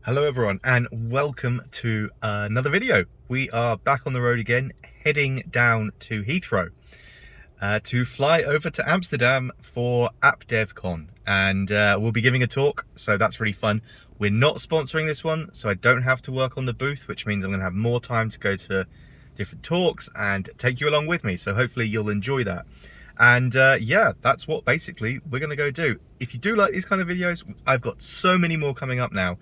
Hello everyone and welcome to another video. We are back on the road again, heading down to Heathrow to fly over to Amsterdam for AppDevCon, and we'll be giving a talk, so that's really fun. We're not sponsoring this one, so I don't have to work on the booth, which means I'm going to have more time to go to different talks and take you along with me, so hopefully you'll enjoy that. And yeah, that's what basically we're going to go do. If you do like these kind of videos, I've got so many more coming up now.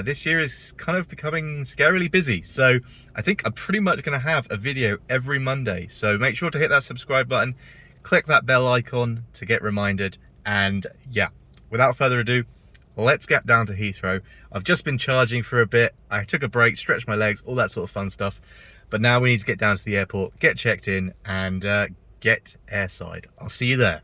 This year is kind of becoming scarily busy, so I think I'm pretty much going to have a video every Monday. So make sure to hit that subscribe button, click that bell icon to get reminded, and yeah, without further ado, let's get down to Heathrow. I've just been charging for a bit, I took a break, stretched my legs, all that sort of fun stuff, but now we need to get down to the airport, get checked in, and get airside. I'll see you there.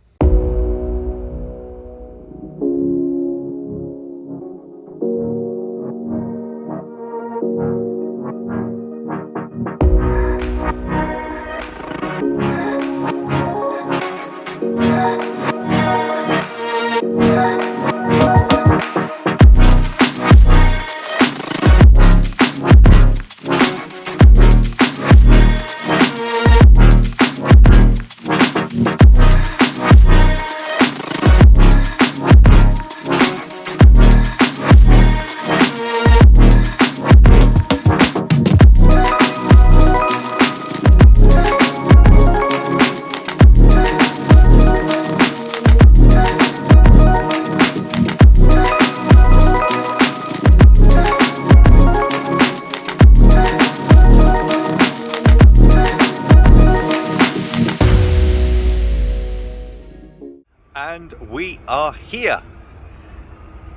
And we are here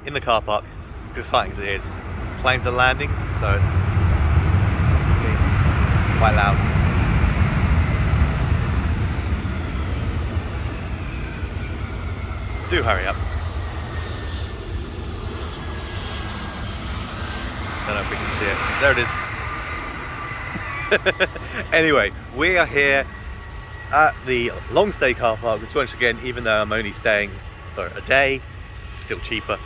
in the car park, as exciting as it is. Planes are landing, so it's quite loud. Do hurry up. Don't know if we can see it. There it is. Anyway, we are here at the long stay car park, which once again, even though I'm only staying for a day, it's still cheaper.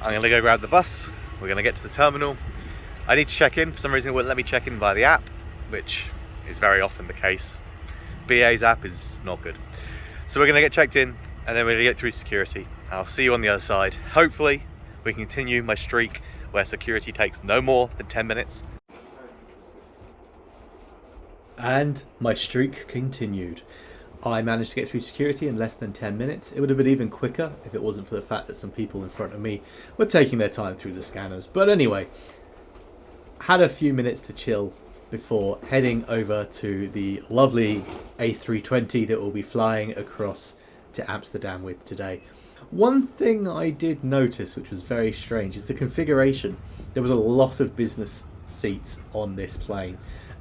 I'm gonna go grab the bus, we're gonna get to the terminal. I need to check in, for some reason it wouldn't let me check in via the app, which is very often the case. BA's app is not good. So we're gonna get checked in, and then we're gonna get through security. I'll see you on the other side. Hopefully, we can continue my streak where security takes no more than 10 minutes. And my streak continued. I managed to get through security in less than 10 minutes. It would have been even quicker if it wasn't for the fact that some people in front of me were taking their time through the scanners. But anyway, had a few minutes to chill before heading over to the lovely A320 that we'll be flying across to Amsterdam with today. One thing I did notice, which was very strange, is the configuration. There was a lot of business seats on this plane.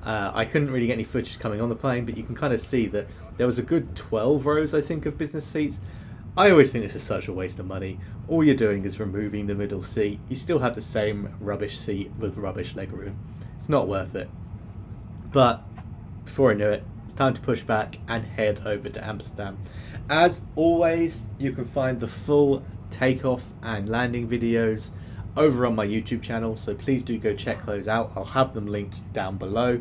I couldn't really get any footage coming on the plane, but you can kind of see that there was a good 12 rows, I think, of business seats. I always think this is such a waste of money. All you're doing is removing the middle seat. You still have the same rubbish seat with rubbish legroom. It's not worth it. But before I knew it, it's time to push back and head over to Amsterdam. As always, you can find the full takeoff and landing videos over on my YouTube channel, so please do go check those out. I'll have them linked down below.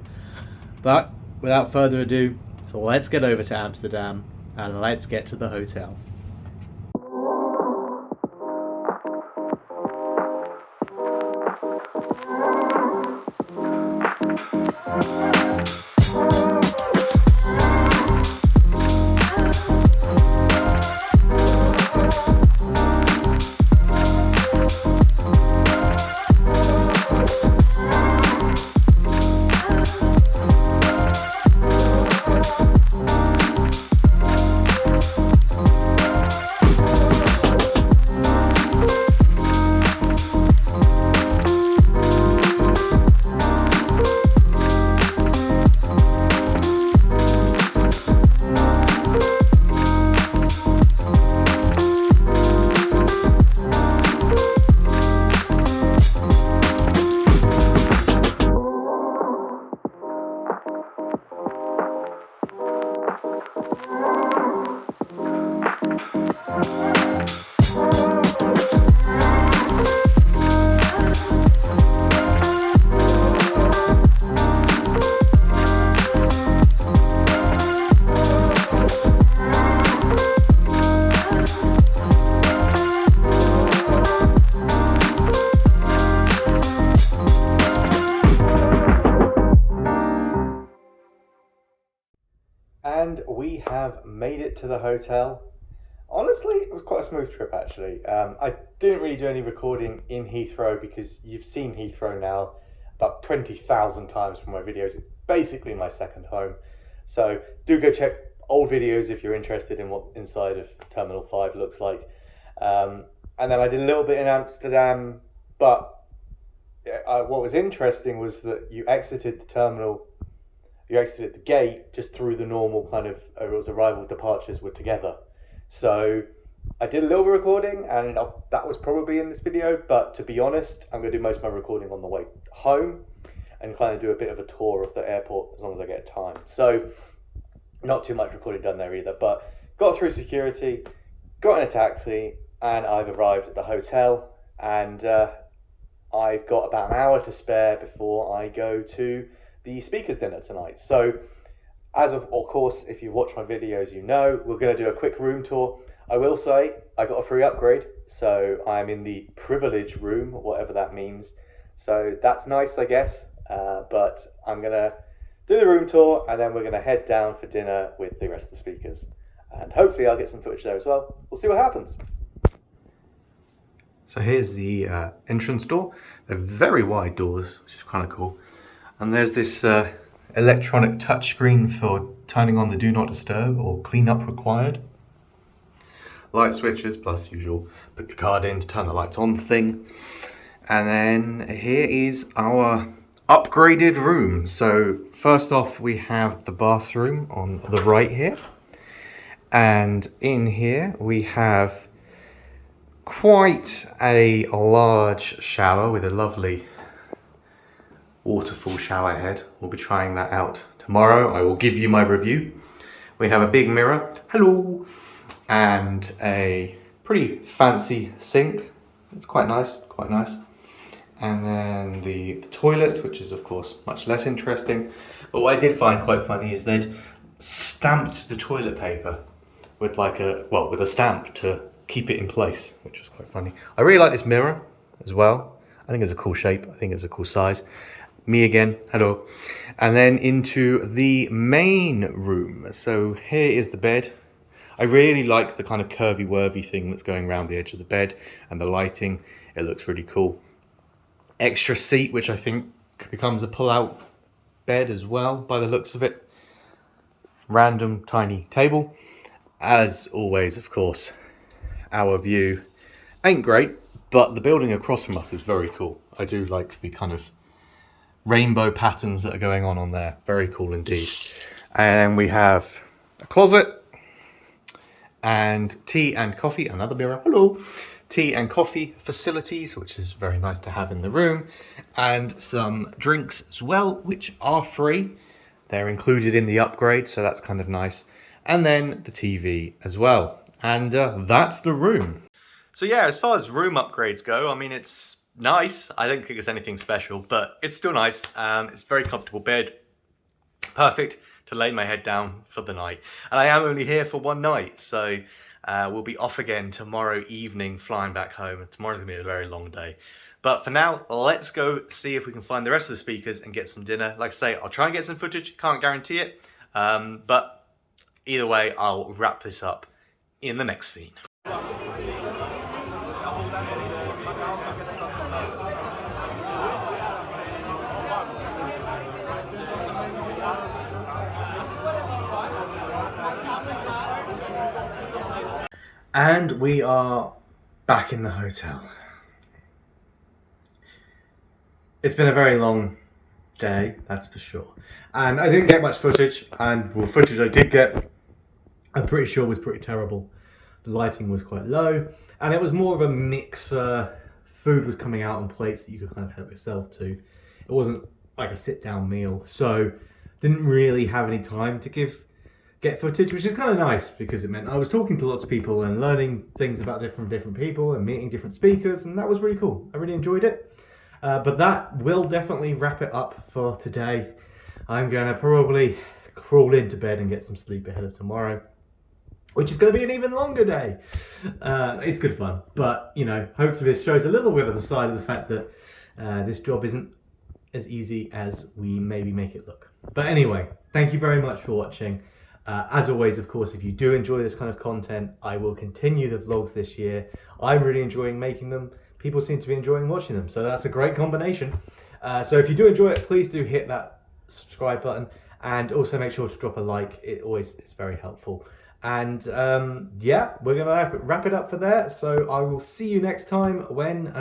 But without further ado, let's get over to Amsterdam and let's get to the hotel. have made it to the hotel. Honestly, it was quite a smooth trip actually. I didn't really do any recording in Heathrow because you've seen Heathrow now about 20,000 times from my videos. It's basically my second home. So do go check old videos if you're interested in what inside of Terminal 5 looks like. And then I did a little bit in Amsterdam, but what was interesting was that you exited the terminal, you exited the gate just through the normal kind of arrival departures were together. So I did a little bit of recording, and that was probably in this video, but to be honest, I'm going to do most of my recording on the way home and kind of do a bit of a tour of the airport as long as I get time. So not too much recording done there either, but got through security, got in a taxi, and I've arrived at the hotel, and I've got about an hour to spare before I go to the speakers dinner tonight. So as of course, if you watch my videos, you know, we're going to do a quick room tour. I will say I got a free upgrade, so I'm in the privilege room, whatever that means. So that's nice, I guess. But I'm going to do the room tour, and then we're going to head down for dinner with the rest of the speakers. And hopefully I'll get some footage there as well. We'll see what happens. So here's the entrance door. They're very wide doors, which is kind of cool. And there's this electronic touchscreen for turning on the do not disturb or cleanup required. Light switches plus usual put your card in to turn the lights on thing. And then here is our upgraded room. So first off, we have the bathroom on the right here. And in here we have quite a large shower with a lovely waterfall shower head. We'll be trying that out tomorrow. I will give you my review. We have a big mirror, hello, and a pretty fancy sink. It's quite nice, quite nice. And then the toilet, which is of course much less interesting. But what I did find quite funny is they'd stamped the toilet paper with with a stamp to keep it in place, which was quite funny. I really like this mirror as well. I think it's a cool shape. I think it's a cool size. Me again, hello. And then into the main room. So here is the bed. I really like the kind of curvy-wurvy thing that's going around the edge of the bed, and the lighting. It looks really cool. Extra seat, which I think becomes a pull-out bed as well by the looks of it. Random tiny table. As always, of course, our view ain't great, but the building across from us is very cool. I do like the kind of rainbow patterns that are going on there. Very cool indeed. And we have a closet and tea and coffee, another mirror, hello, tea and coffee facilities, which is very nice to have in the room, and some drinks as well, which are free. They're included in the upgrade, so that's kind of nice. And then the TV as well. And that's the room. So yeah, as far as room upgrades go, I mean, it's nice. I don't think it's anything special, but it's still nice. It's a very comfortable bed. Perfect to lay my head down for the night. And I am only here for one night, so we'll be off again tomorrow evening, flying back home. And tomorrow's gonna be a very long day. But for now, let's go see if we can find the rest of the speakers and get some dinner. Like I say, I'll try and get some footage, can't guarantee it. But either way, I'll wrap this up in the next scene. And we are back in the hotel. It's been a very long day, that's for sure. And I didn't get much footage, and the footage I did get, I'm pretty sure was pretty terrible. The lighting was quite low, and it was more of a mix. Food was coming out on plates that you could kind of help yourself to. It wasn't like a sit-down meal, so didn't really have any time to get footage, which is kind of nice because it meant I was talking to lots of people and learning things about different people and meeting different speakers, and that was really cool. I really enjoyed it. But that will definitely wrap it up for today. I'm going to probably crawl into bed and get some sleep ahead of tomorrow, which is going to be an even longer day. It's good fun, but you know, hopefully this shows a little bit of the side of the fact that this job isn't as easy as we maybe make it look. But anyway, thank you very much for watching. As always, of course, if you do enjoy this kind of content, I will continue the vlogs this year. I'm really enjoying making them. People seem to be enjoying watching them, so that's a great combination. So if you do enjoy it, please do hit that subscribe button, and also make sure to drop a like. It always is very helpful. And yeah, we're going to wrap it up for there. So I will see you next time when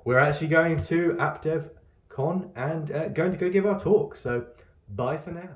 we're actually going to AppDevCon and going to go give our talk. So bye for now.